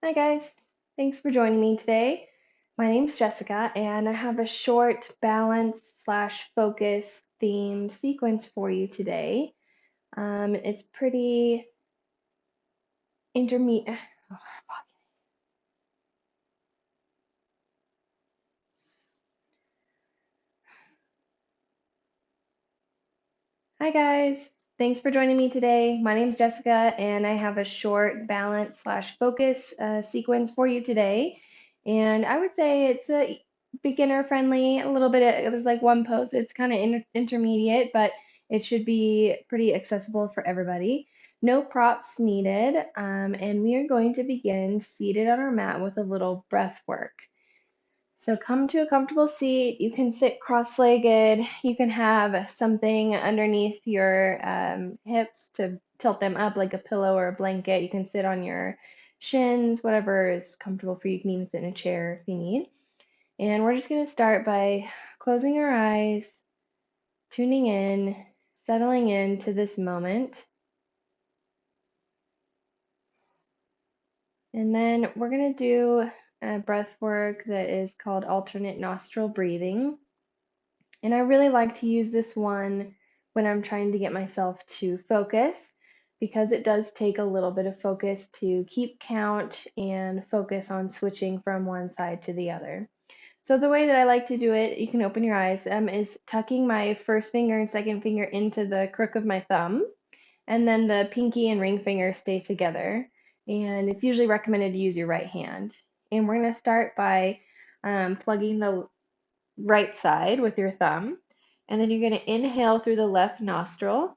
Hi guys, thanks for joining me today. My name's Jessica, and I have a short balance slash focus theme sequence for you today. It's pretty intermediate. Hi guys, thanks for joining me today. My name's Jessica, and I have a short balance slash focus sequence for you today. And I would say it's a beginner friendly, a little bit. It was like one pose. It's kind of intermediate, but it should be pretty accessible for everybody. No props needed, and we are going to begin seated on our mat with a little breath work. So come to a comfortable seat. You can sit cross-legged. You can have something underneath your hips to tilt them up like a pillow or a blanket. You can sit on your shins, whatever is comfortable for you. You can even sit in a chair if you need. And we're just going to start by closing our eyes, tuning in, settling into this moment. And then we're going to do a breath work that is called alternate nostril breathing. And I really like to use this one when I'm trying to get myself to focus because it does take a little bit of focus to keep count and focus on switching from one side to the other. So the way that I like to do it, you can open your eyes, is tucking my first finger and second finger into the crook of my thumb, and then the pinky and ring finger stay together. And it's usually recommended to use your right hand. And we're going to start by plugging the right side with your thumb. And then you're going to inhale through the left nostril.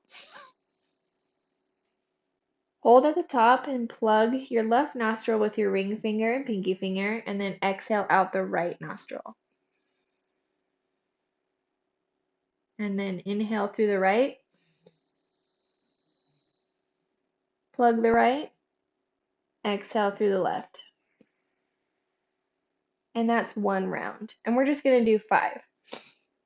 Hold at the top and plug your left nostril with your ring finger and pinky finger, and then exhale out the right nostril. And then inhale through the right, plug the right, exhale through the left. And that's one round. And we're just going to do 5.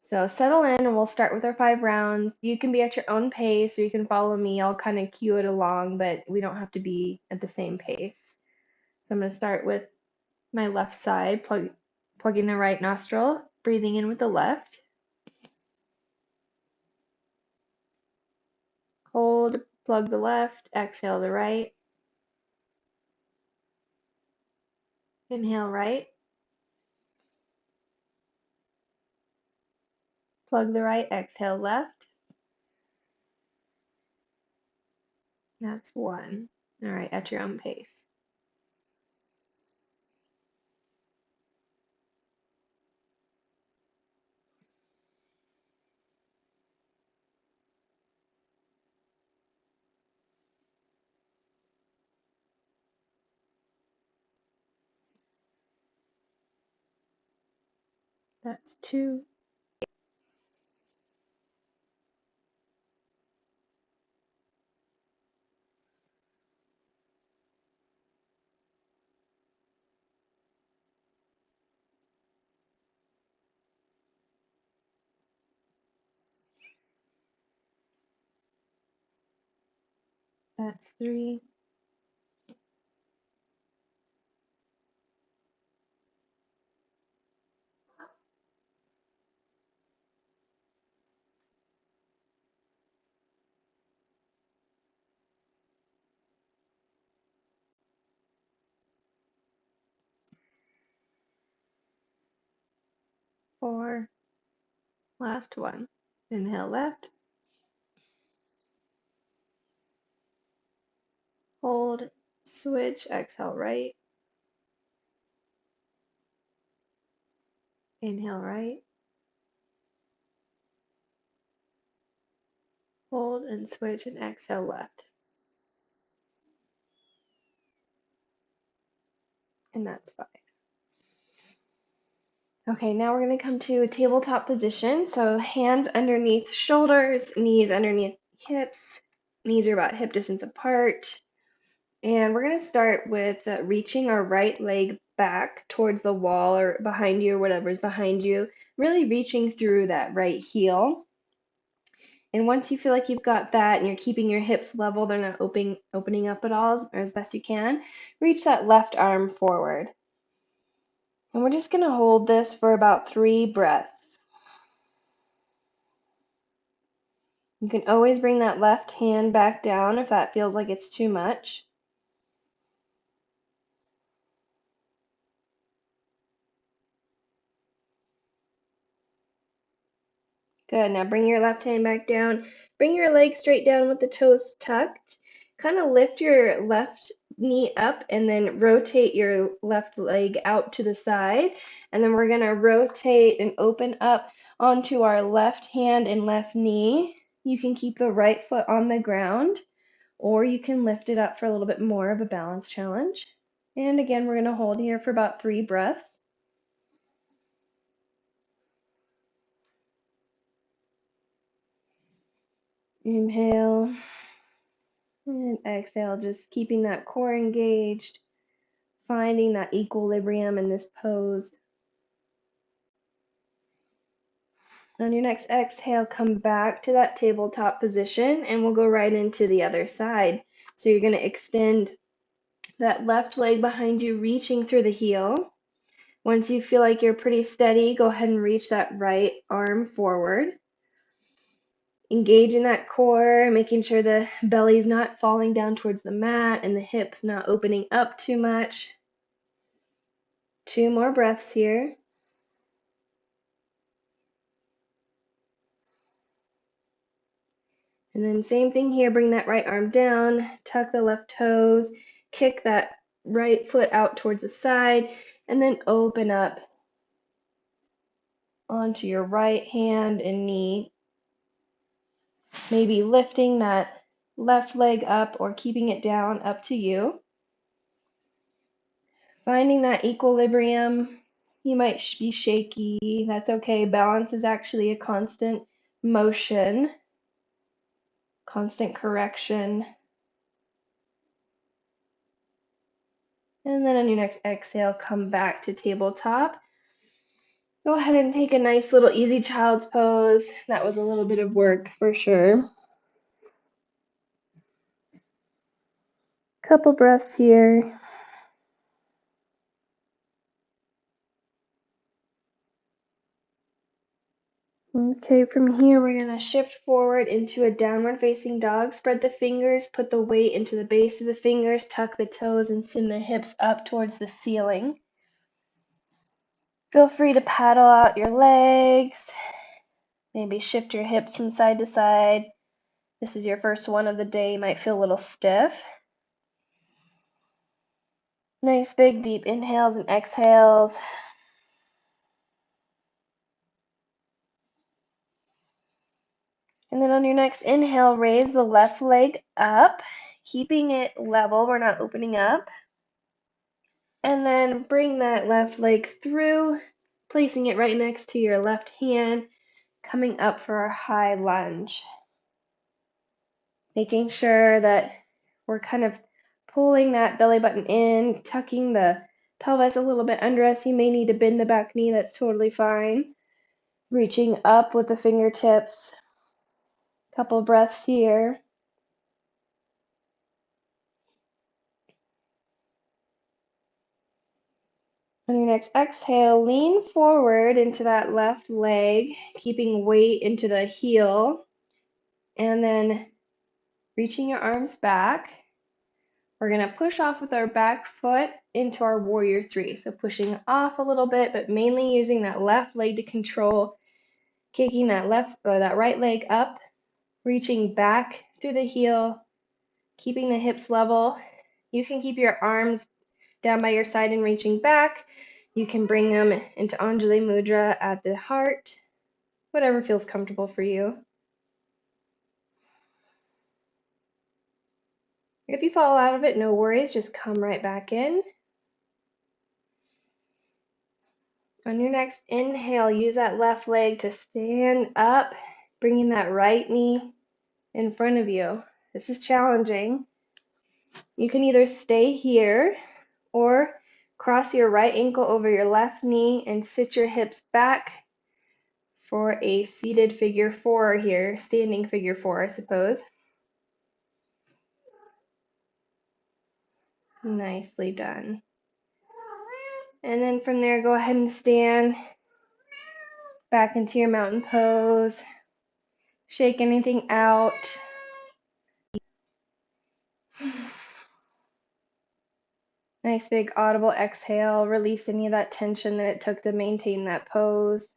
So settle in and we'll start with our 5 rounds. You can be at your own pace or you can follow me. I'll kind of cue it along, but we don't have to be at the same pace. So I'm going to start with my left side, plugging the right nostril, breathing in with the left. Hold, plug the left, exhale the right. Inhale right, plug the right, exhale left. That's 1. All right, at your own pace. That's 2. 3. 4. Last 1. Inhale left, hold, switch, exhale right. Inhale right, hold and switch and exhale left. And that's 5. Okay, now we're going to come to a tabletop position. So hands underneath shoulders, knees underneath hips. Knees are about hip distance apart. And we're going to start with reaching our right leg back towards the wall or behind you or whatever's behind you, really reaching through that right heel. And once you feel like you've got that and you're keeping your hips level, they're not opening up at all or as best you can, reach that left arm forward. And we're just going to hold this for about 3 breaths. You can always bring that left hand back down if that feels like it's too much. Good. Now bring your left hand back down. Bring your leg straight down with the toes tucked. Kind of lift your left knee up and then rotate your left leg out to the side. And then we're going to rotate and open up onto our left hand and left knee. You can keep the right foot on the ground, or you can lift it up for a little bit more of a balance challenge. And again, we're going to hold here for about 3 breaths. Inhale and exhale, just keeping that core engaged, finding that equilibrium in this pose. On your next exhale, come back to that tabletop position and we'll go right into the other side. So you're going to extend that left leg behind you, reaching through the heel. Once you feel like you're pretty steady, go ahead and reach that right arm forward. Engage in that core, making sure the belly's not falling down towards the mat and the hips not opening up too much. 2 more breaths here. And then same thing here, bring that right arm down, tuck the left toes, kick that right foot out towards the side, and then open up onto your right hand and knee. Maybe lifting that left leg up or keeping it down, up to you. Finding that equilibrium. You might be shaky, that's okay. Balance is actually a constant motion, constant correction. And then on your next exhale, come back to tabletop. Go ahead and take a nice little easy child's pose. That was a little bit of work for sure. Couple breaths here. Okay, from here we're going to shift forward into a downward facing dog. Spread the fingers, put the weight into the base of the fingers, tuck the toes, and send the hips up towards the ceiling. Feel free to paddle out your legs. Maybe shift your hips from side to side. This is your first one of the day. You might feel a little stiff. Nice big deep inhales and exhales. And then on your next inhale, raise the left leg up, keeping it level. We're not opening up. And then bring that left leg through, placing it right next to your left hand, coming up for our high lunge. Making sure that we're kind of pulling that belly button in, tucking the pelvis a little bit under us. You may need to bend the back knee, that's totally fine. Reaching up with the fingertips. Couple breaths here. On your next exhale, lean forward into that left leg, keeping weight into the heel, and then reaching your arms back. We're going to push off with our back foot into our warrior 3. So pushing off a little bit, but mainly using that left leg to control, kicking that right leg up, reaching back through the heel, keeping the hips level. You can keep your arms down by your side and reaching back. You can bring them into Anjali Mudra at the heart, whatever feels comfortable for you. If you fall out of it, no worries, just come right back in. On your next inhale, use that left leg to stand up, bringing that right knee in front of you. This is challenging. You can either stay here or cross your right ankle over your left knee and sit your hips back. for a seated figure four here, standing figure four, I suppose. Nicely done. And then from there, go ahead and stand back into your mountain pose. Shake anything out. Nice big audible exhale. Release any of that tension that it took to maintain that pose.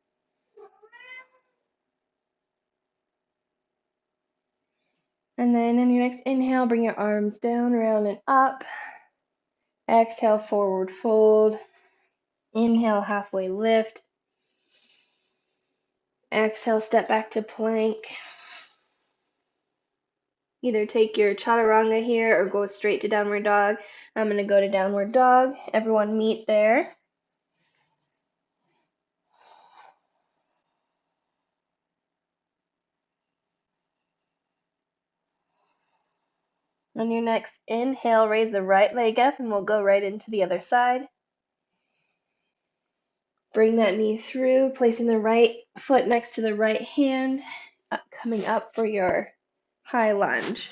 And then on your next inhale, bring your arms down, round, and up. Exhale, forward fold. Inhale, halfway lift. Exhale, step back to plank. Either take your chaturanga here or go straight to downward dog. I'm going to go to downward dog. Everyone meet there. On your next inhale, raise the right leg up and we'll go right into the other side. Bring that knee through, placing the right foot next to the right hand, coming up for your high lunge.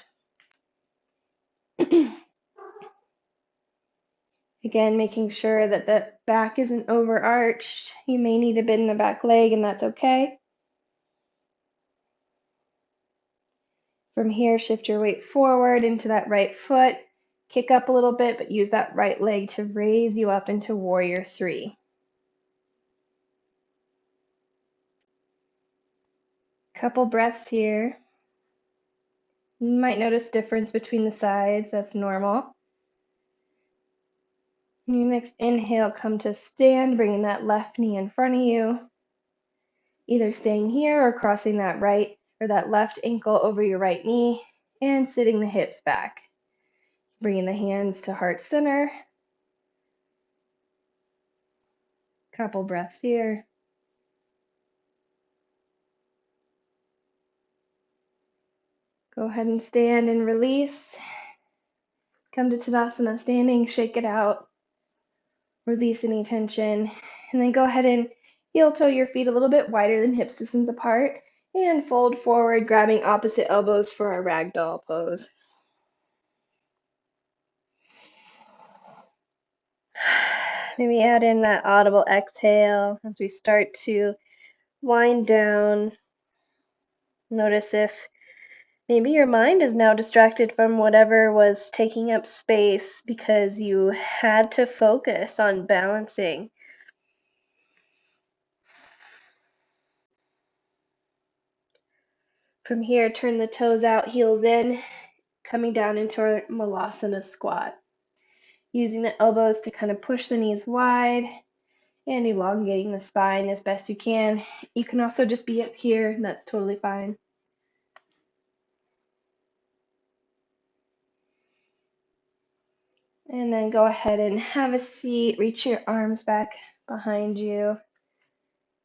Again, making sure that the back isn't overarched. You may need to bend the back leg, and that's okay. From here, shift your weight forward into that right foot. Kick up a little bit, but use that right leg to raise you up into warrior three. Couple breaths here. You might notice difference between the sides. That's normal. On your next inhale, come to stand, bringing that left knee in front of you. Either staying here or crossing that right or that left ankle over your right knee and sitting the hips back. Bringing the hands to heart center. Couple breaths here. Go ahead and stand and release. Come to Tadasana standing, shake it out. Release any tension. And then go ahead and heel toe your feet a little bit wider than hips distance apart. And fold forward, grabbing opposite elbows for our ragdoll pose. Maybe add in that audible exhale as we start to wind down. Notice if maybe your mind is now distracted from whatever was taking up space because you had to focus on balancing. From here, turn the toes out, heels in, coming down into our Malasana squat. Using the elbows to kind of push the knees wide and elongating the spine as best you can. You can also just be up here, and that's totally fine. And then go ahead and have a seat, reach your arms back behind you,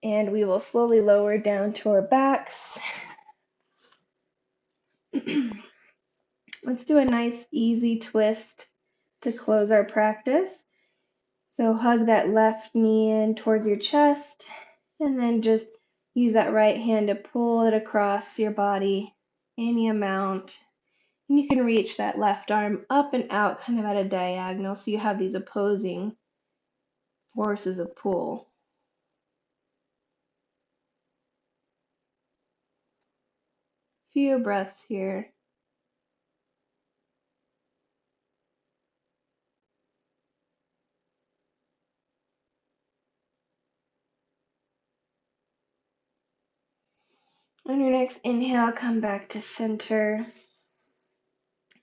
and we will slowly lower down to our backs. Let's do a nice easy twist to close our practice. So hug that left knee in towards your chest, and then just use that right hand to pull it across your body any amount. And you can reach that left arm up and out kind of at a diagonal, so you have these opposing forces of pull. Few breaths here. On your next inhale, come back to center.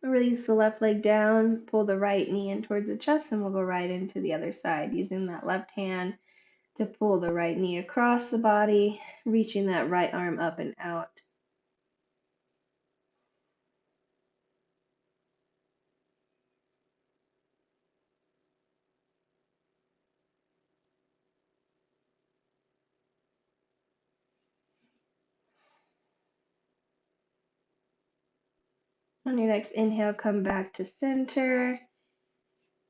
Release the left leg down, pull the right knee in towards the chest, and we'll go right into the other side using that left hand to pull the right knee across the body, reaching that right arm up and out. On your next inhale, come back to center.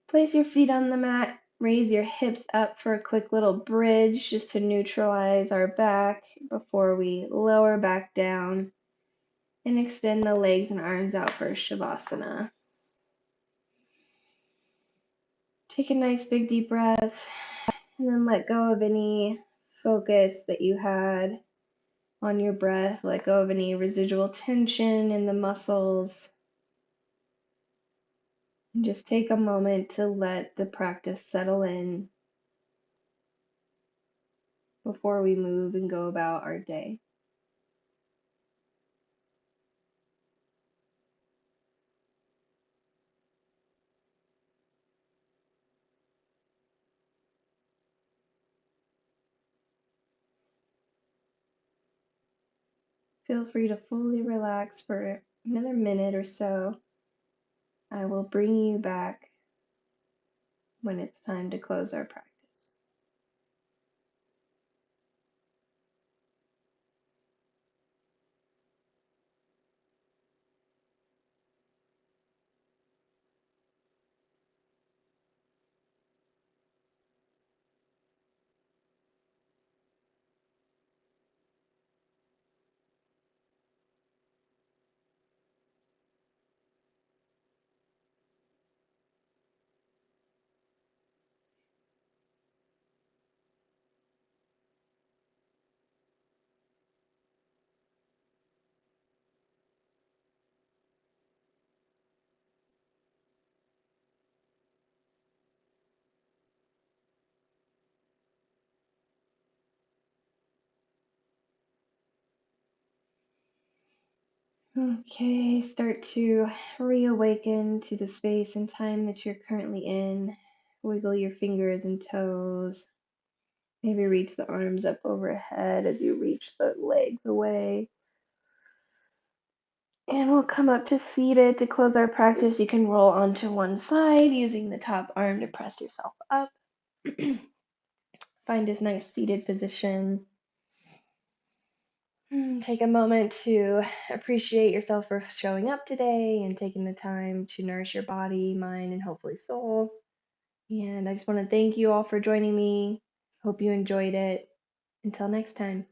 Place your feet on the mat, raise your hips up for a quick little bridge just to neutralize our back before we lower back down and extend the legs and arms out for Shavasana. Take a nice big deep breath and then let go of any focus that you had on your breath. Let go of any residual tension in the muscles. And just take a moment to let the practice settle in before we move and go about our day. Feel free to fully relax for another minute or so. I will bring you back when it's time to close our practice. Okay, start to reawaken to the space and time that you're currently in. Wiggle your fingers and toes. Maybe reach the arms up overhead as you reach the legs away. And we'll come up to seated to close our practice. You can roll onto one side using the top arm to press yourself up. Find this nice seated position. Take a moment to appreciate yourself for showing up today and taking the time to nourish your body, mind, and hopefully soul. And I just want to thank you all for joining me. Hope you enjoyed it. Until next time.